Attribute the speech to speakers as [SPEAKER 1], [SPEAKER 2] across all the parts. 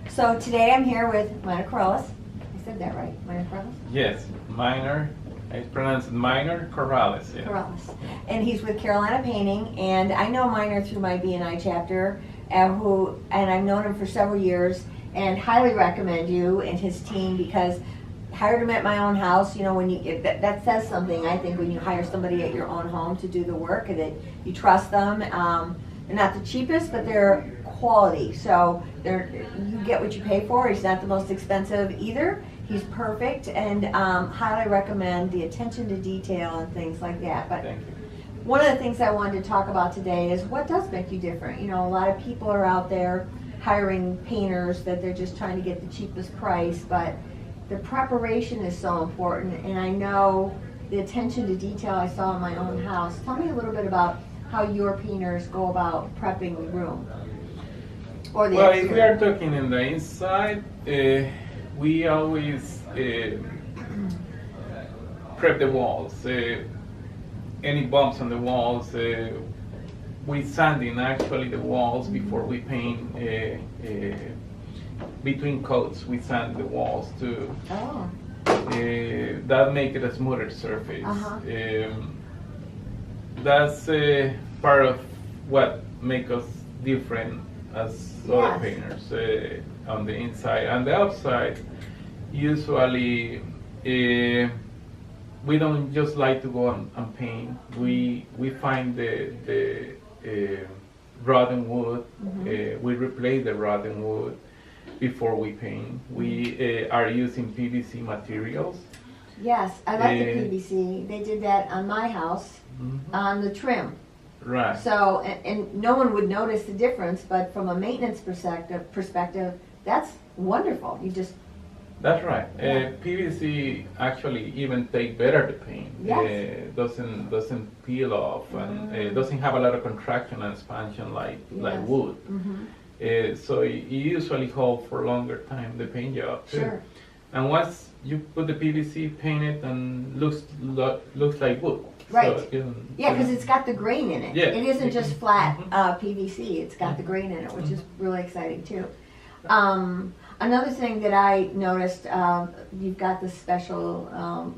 [SPEAKER 1] So today I'm here with Mynor Corrales. I said that right, Mynor Corrales?
[SPEAKER 2] Yes, Mynor. I pronounce it Mynor Corrales. Yeah.
[SPEAKER 1] Corrales. And he's with Carolina Painting, and I know Mynor through my BNI chapter, and I've known him for several years, and highly recommend you and his team because hired him at my own house. You know, when you that says something. I think when you hire somebody at your own home to do the work, and that you trust them. They're not the cheapest, but they're quality. So you get what you pay for. He's not the most expensive either. He's perfect, and highly recommend the attention to detail and things like that. But
[SPEAKER 2] Thank you.
[SPEAKER 1] one of the things I wanted to talk about today is what does make you different. You know, a lot of people are out there hiring painters that they're just trying to get the cheapest price, but the preparation is so important. And I know the attention to detail I saw in my own house. Tell me a little bit about how your painters go about prepping the room or the
[SPEAKER 2] Well,
[SPEAKER 1] exterior.
[SPEAKER 2] if we are talking in the inside, we always prep the walls. Any bumps on the walls, we sanding actually the walls before we paint. Between coats, we sand the walls to
[SPEAKER 1] Oh.
[SPEAKER 2] that make it a smoother surface.
[SPEAKER 1] Uh-huh.
[SPEAKER 2] That's part of what make us different as other
[SPEAKER 1] Yes.
[SPEAKER 2] painters on the inside. And the outside, usually we don't just like to go and paint. We find the rotten wood. We replace the rotten wood before we paint. We are using PVC materials.
[SPEAKER 1] Yes, I like the
[SPEAKER 2] Uh,
[SPEAKER 1] PVC. They did that on my house on the trim.
[SPEAKER 2] Right.
[SPEAKER 1] So, and no one would notice the difference, but from a maintenance perspective, that's wonderful. You just,
[SPEAKER 2] That's right.
[SPEAKER 1] Yeah.
[SPEAKER 2] PVC actually even take better to paint.
[SPEAKER 1] Yes.
[SPEAKER 2] Doesn't peel off and doesn't have a lot of contraction and expansion like
[SPEAKER 1] Yes.
[SPEAKER 2] wood. So you usually hold for longer time the paint job too.
[SPEAKER 1] Sure.
[SPEAKER 2] And once you put the PVC, paint it and looks like wood.
[SPEAKER 1] Right.
[SPEAKER 2] So,
[SPEAKER 1] Yeah, because it's got the grain in it.
[SPEAKER 2] Yeah.
[SPEAKER 1] It isn't just flat PVC. It's got the grain in it, which is really exciting too. Another thing that I noticed, you've got this special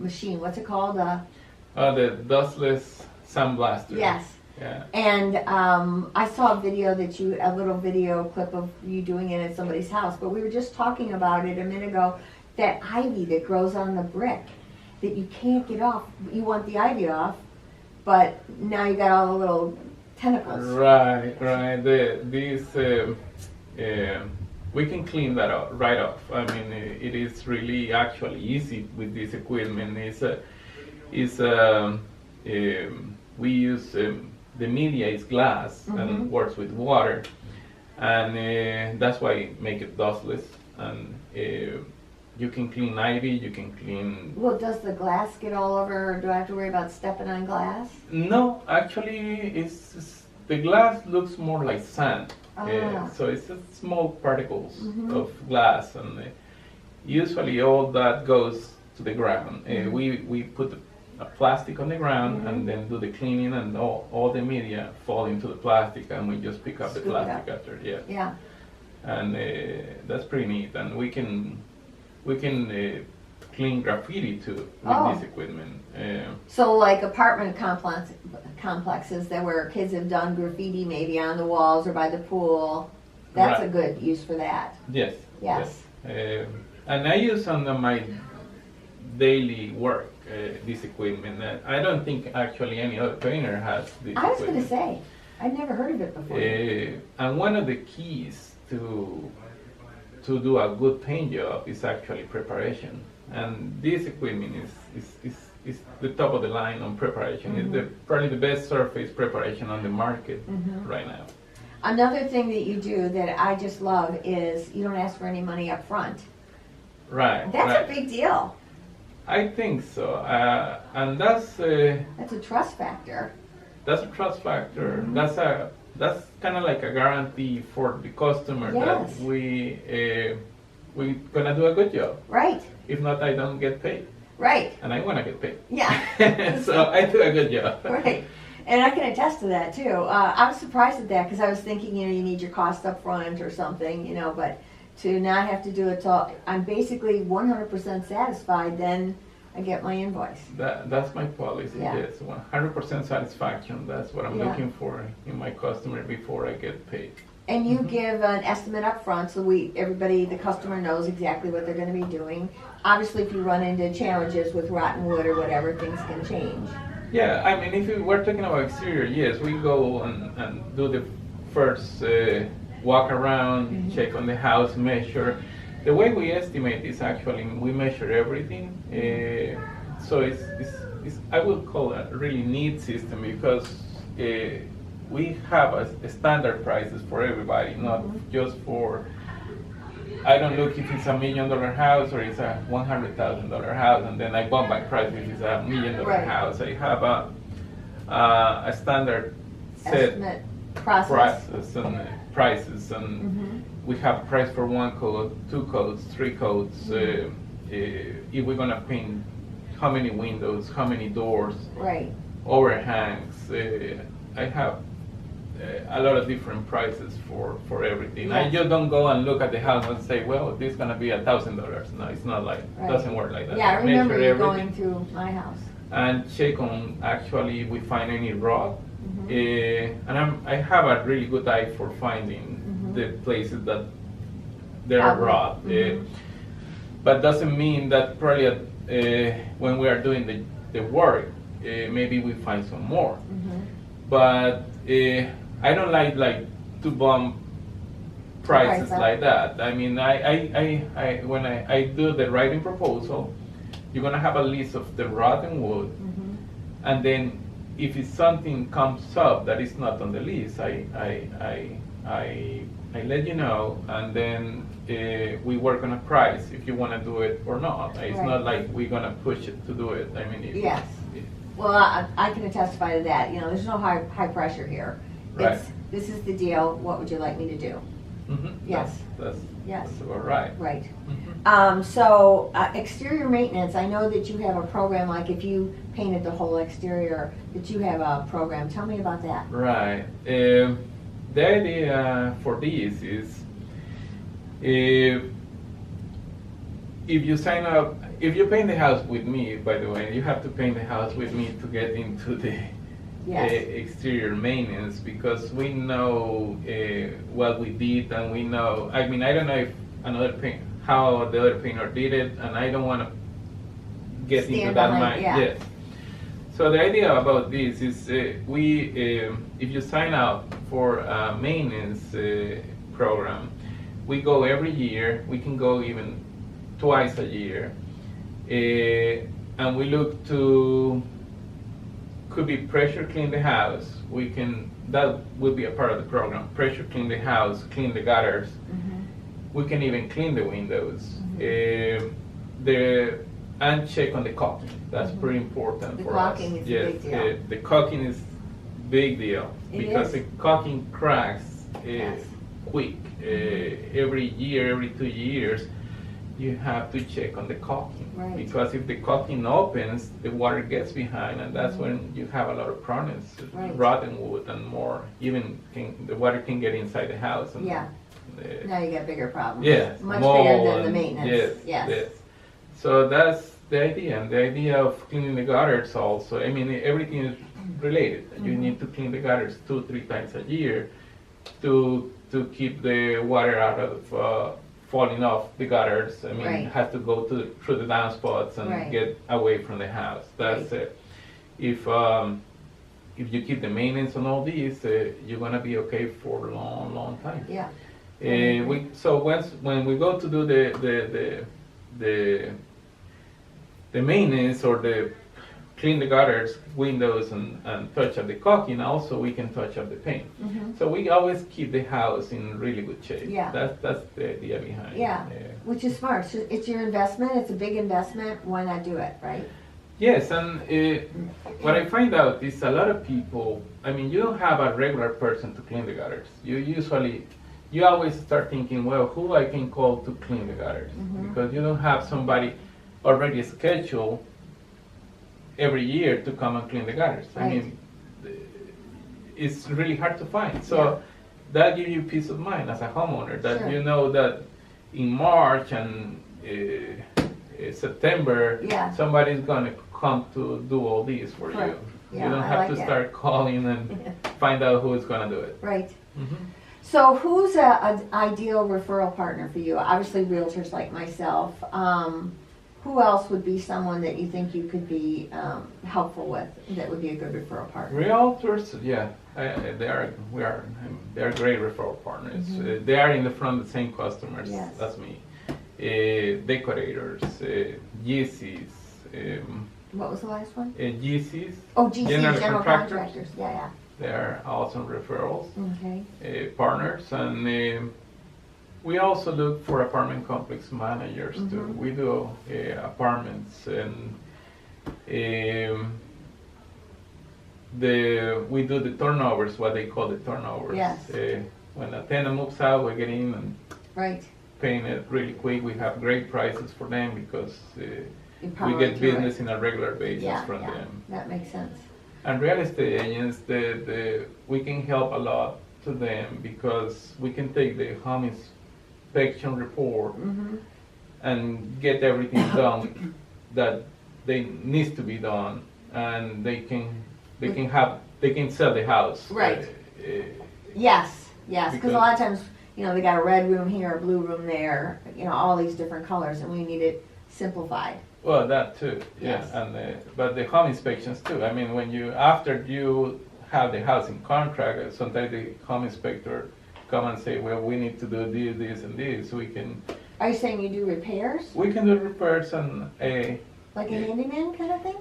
[SPEAKER 1] machine. What's it called?
[SPEAKER 2] the dustless sandblaster.
[SPEAKER 1] Yes.
[SPEAKER 2] Yeah.
[SPEAKER 1] And I saw a little video clip of you doing it at somebody's house, but we were just talking about it a minute ago, that ivy that grows on the brick that you can't get off. You want the ivy off, but now you got all the little tentacles.
[SPEAKER 2] Right. We can clean that up right off. I mean, it is really actually easy with this equipment. We use the media is glass and works with water, and that's why I make it dustless. And you can clean ivy. You can clean.
[SPEAKER 1] Well, does the glass get all over, or do I have to worry about stepping on glass?
[SPEAKER 2] No, actually, the glass looks more like sand.
[SPEAKER 1] Ah.
[SPEAKER 2] So it's just small particles of glass, and usually all that goes to the ground. We put a plastic on the ground and then do the cleaning, and all the media fall into the plastic, and we just pick up the
[SPEAKER 1] Scoop it
[SPEAKER 2] plastic
[SPEAKER 1] up.
[SPEAKER 2] after. Yeah,
[SPEAKER 1] Yeah.
[SPEAKER 2] and that's pretty neat. And we can clean graffiti too with
[SPEAKER 1] Oh.
[SPEAKER 2] this equipment.
[SPEAKER 1] So like apartment complexes that where kids have done graffiti maybe on the walls or by the pool, that's
[SPEAKER 2] Right.
[SPEAKER 1] a good use for that.
[SPEAKER 2] Yes.
[SPEAKER 1] Yes.
[SPEAKER 2] And I use under my daily work this equipment. I don't think actually any other painter has this
[SPEAKER 1] I was going to
[SPEAKER 2] equipment.
[SPEAKER 1] say, I'd never heard of it before.
[SPEAKER 2] And one of the keys to do a good paint job is actually preparation. And this equipment is the top of the line on preparation. It's probably the best surface preparation on the market right now.
[SPEAKER 1] Another thing that you do that I just love is you don't ask for any money up front.
[SPEAKER 2] Right.
[SPEAKER 1] That's
[SPEAKER 2] right.
[SPEAKER 1] a big deal.
[SPEAKER 2] I think so. And that's
[SPEAKER 1] That's a trust factor.
[SPEAKER 2] a trust factor. That's kind of like a guarantee for the customer
[SPEAKER 1] Yes.
[SPEAKER 2] that we gonna do a good job.
[SPEAKER 1] Right.
[SPEAKER 2] If not, I don't get paid,
[SPEAKER 1] Right.
[SPEAKER 2] and I wanna get paid.
[SPEAKER 1] Yeah.
[SPEAKER 2] So I do a good job.
[SPEAKER 1] Right. And I can attest to that too. I was surprised at that because I was thinking, you need your cost up front or something, but to not have to do it till I'm basically 100% satisfied, then I get my invoice.
[SPEAKER 2] That's my policy.
[SPEAKER 1] Yeah.
[SPEAKER 2] Yes, 100% satisfaction. That's what I'm
[SPEAKER 1] Yeah.
[SPEAKER 2] looking for in my customer before I get paid.
[SPEAKER 1] And you give an estimate up front, so everybody, the customer knows exactly what they're gonna be doing. Obviously, if you run into challenges with rotten wood or whatever, things can change.
[SPEAKER 2] Yeah, I mean, if we're talking about exterior, yes, we go and do the first walk around, check on the house, measure. The way we estimate is actually we measure everything. So it's I would call it a really neat system because we have a standard prices for everybody, not just for. I don't look if it's $1 million house or it's a $100,000 house, and then I bump my price if it's $1 million
[SPEAKER 1] Right.
[SPEAKER 2] house. I have a standard set
[SPEAKER 1] Estimate process.
[SPEAKER 2] prices, and we have price for 1 coat, 2 coats, 3 coats. If we're gonna paint, how many windows, how many doors,
[SPEAKER 1] Right.
[SPEAKER 2] overhangs. I have a lot of different prices for everything. I
[SPEAKER 1] Yes.
[SPEAKER 2] just don't go and look at the house and say, well, this is gonna be $1,000. No, it's not like,
[SPEAKER 1] Right.
[SPEAKER 2] doesn't work like that.
[SPEAKER 1] Yeah, I remember
[SPEAKER 2] measure
[SPEAKER 1] you
[SPEAKER 2] everything
[SPEAKER 1] going through my house.
[SPEAKER 2] and check on actually if we find any rot.
[SPEAKER 1] Mm-hmm.
[SPEAKER 2] And I have a really good eye for finding the places that there are
[SPEAKER 1] Probably.
[SPEAKER 2] rot.
[SPEAKER 1] Mhm.
[SPEAKER 2] But doesn't mean that probably when we are doing the work, maybe we find some more. But I don't like to bump prices
[SPEAKER 1] Price up.
[SPEAKER 2] like that. I mean, when I do the writing proposal, you're gonna have a list of the rotten wood, and then if it's something comes up that is not on the list, I let you know, and then we work on a price if you want to do it or not. It's
[SPEAKER 1] Right.
[SPEAKER 2] not like we're gonna push it to do it. I mean,
[SPEAKER 1] Yes. Well, I can testify to that. You know, there's no high pressure here.
[SPEAKER 2] Right.
[SPEAKER 1] This is the deal. What would you like me to do? Yes.
[SPEAKER 2] That's
[SPEAKER 1] Yes.
[SPEAKER 2] that's about right.
[SPEAKER 1] Right.
[SPEAKER 2] Mhm.
[SPEAKER 1] So exterior maintenance, I know that you have a program, like if you painted the whole exterior, that you have a program. Tell me about that.
[SPEAKER 2] Right. The idea for this is if you sign up, if you paint the house with me, by the way, you have to paint the house with me to get into the
[SPEAKER 1] Yes.
[SPEAKER 2] exterior maintenance, because we know what we did, and we know, I mean, I don't know if how the other painter did it, and I don't want to get into
[SPEAKER 1] Stand
[SPEAKER 2] that
[SPEAKER 1] behind,
[SPEAKER 2] mind.
[SPEAKER 1] yeah.
[SPEAKER 2] Yes. So the idea about this is if you sign up for a maintenance program, we go every year. We can go even twice a year, and we look to, could be pressure clean the house. That will be a part of the program. Pressure clean the house, clean the gutters. We can even clean the windows. And check on the caulking. That's pretty important
[SPEAKER 1] The
[SPEAKER 2] for us.
[SPEAKER 1] caulking is a
[SPEAKER 2] Yes,
[SPEAKER 1] big deal.
[SPEAKER 2] the caulking is big deal
[SPEAKER 1] It
[SPEAKER 2] because
[SPEAKER 1] is.
[SPEAKER 2] the caulking cracks
[SPEAKER 1] Yes.
[SPEAKER 2] quick. Every year, every 2 years, you have to check on the caulking.
[SPEAKER 1] Right.
[SPEAKER 2] Because if the caulking opens, the water gets behind, and that's when you have a lot of problems.
[SPEAKER 1] Right.
[SPEAKER 2] Rotten wood and more. Even the water can get inside the house. And,
[SPEAKER 1] Yeah. Now you got bigger problems.
[SPEAKER 2] Yes,
[SPEAKER 1] Much
[SPEAKER 2] mold
[SPEAKER 1] bigger than the
[SPEAKER 2] and-
[SPEAKER 1] maintenance.
[SPEAKER 2] Yes. So that's the idea, and the idea of cleaning the gutters also. I mean, everything is related. You need to clean the gutters 2-3 times a year to keep the water out of falling off the gutters. I mean,
[SPEAKER 1] Right.
[SPEAKER 2] it has to go through the downspouts and
[SPEAKER 1] Right.
[SPEAKER 2] get away from the house. That's it. If you keep the maintenance on all these, you're gonna be okay for a long, long time.
[SPEAKER 1] Yeah.
[SPEAKER 2] When we go to do the maintenance or the clean the gutters, windows, and touch up the caulking, also we can touch up the paint. So we always keep the house in really good shape.
[SPEAKER 1] Yeah.
[SPEAKER 2] That's the idea behind.
[SPEAKER 1] Yeah. Which is smart. It's your investment. It's a big investment. Why not do it, right?
[SPEAKER 2] Yes, and what I find out is a lot of people. I mean, you don't have a regular person to clean the gutters. You always start thinking, well, who I can call to clean the gutters, because you don't have somebody already scheduled every year to come and clean the gutters. I
[SPEAKER 1] Right.
[SPEAKER 2] mean, it's really hard to find. So
[SPEAKER 1] Yeah.
[SPEAKER 2] that gives you peace of mind as a homeowner, that
[SPEAKER 1] Sure.
[SPEAKER 2] you know that in March and September,
[SPEAKER 1] Yeah.
[SPEAKER 2] somebody's gonna come to do all these for
[SPEAKER 1] Correct.
[SPEAKER 2] you.
[SPEAKER 1] Yeah,
[SPEAKER 2] You don't
[SPEAKER 1] I
[SPEAKER 2] have
[SPEAKER 1] like
[SPEAKER 2] to
[SPEAKER 1] that.
[SPEAKER 2] start calling and find out who's gonna do it.
[SPEAKER 1] Right.
[SPEAKER 2] Mhm.
[SPEAKER 1] So who's an ideal referral partner for you? Obviously realtors like myself. Who else would be someone that you think you could be helpful with that would be a good referral partner?
[SPEAKER 2] Realtors, yeah, they are great referral partners. They are in the front of the same customers
[SPEAKER 1] Yes.
[SPEAKER 2] as me. Decorators, GCs,
[SPEAKER 1] What was the last one?
[SPEAKER 2] GCs.
[SPEAKER 1] Oh, GCs,
[SPEAKER 2] General
[SPEAKER 1] general
[SPEAKER 2] contractors.
[SPEAKER 1] contractors. Yeah,
[SPEAKER 2] They are awesome referrals.
[SPEAKER 1] yeah. Okay.
[SPEAKER 2] Partners, and we also look for apartment complex managers too. We do apartments, and we do the turnovers, what they call the turnovers.
[SPEAKER 1] Yes.
[SPEAKER 2] When a tenant moves out, we get in and
[SPEAKER 1] Right.
[SPEAKER 2] paying it really quick. We have great prices for them because
[SPEAKER 1] You
[SPEAKER 2] we
[SPEAKER 1] probably
[SPEAKER 2] get
[SPEAKER 1] do
[SPEAKER 2] business
[SPEAKER 1] it.
[SPEAKER 2] in a regular basis
[SPEAKER 1] Yeah,
[SPEAKER 2] from
[SPEAKER 1] yeah.
[SPEAKER 2] them.
[SPEAKER 1] That makes sense.
[SPEAKER 2] And real estate agents, we can help a lot to them because we can take the home inspection report and get everything done that they needs to be done, and they can sell the house.
[SPEAKER 1] Right. Yes, yes, because a lot of times, they got a red room here, a blue room there, all these different colors, and we need it simplified.
[SPEAKER 2] Well, that too, yeah,
[SPEAKER 1] Yes.
[SPEAKER 2] and but the home inspections too. I mean, after you have the house in contract, sometimes the home inspector come and say, well, we need to do this, this, and this.
[SPEAKER 1] Are you saying you do repairs?
[SPEAKER 2] We can do repairs and
[SPEAKER 1] Like a handyman kind of thing?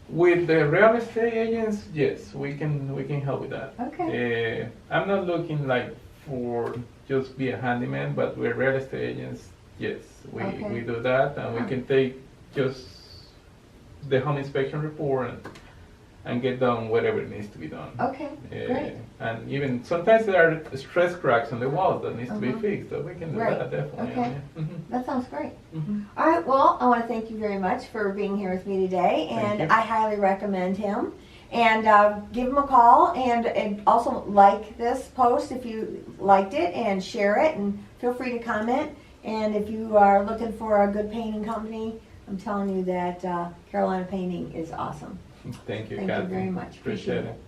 [SPEAKER 2] with the real estate agents, yes, we can help with that.
[SPEAKER 1] Okay.
[SPEAKER 2] I'm not looking like for just be a handyman, but with real estate agents, yes,
[SPEAKER 1] Okay.
[SPEAKER 2] we do that, and we can take just the home inspection report and get done whatever needs to be done.
[SPEAKER 1] Okay, great.
[SPEAKER 2] And even sometimes there are stress cracks on the walls that needs to be fixed, so we can do
[SPEAKER 1] Right.
[SPEAKER 2] that definitely.
[SPEAKER 1] Okay.
[SPEAKER 2] Yeah. Mhm.
[SPEAKER 1] That sounds great.
[SPEAKER 2] Mhm.
[SPEAKER 1] All right, well, I want to thank you very much for being here with me today,
[SPEAKER 2] Thank
[SPEAKER 1] and
[SPEAKER 2] you.
[SPEAKER 1] I highly recommend him. And give him a call, and also like this post if you liked it, and share it, and feel free to comment. And if you are looking for a good painting company, I'm telling you that Carolina Painting is awesome.
[SPEAKER 2] Thank you,
[SPEAKER 1] Thank you
[SPEAKER 2] Kathy.
[SPEAKER 1] very much.
[SPEAKER 2] Appreciate
[SPEAKER 1] Appreciate
[SPEAKER 2] it.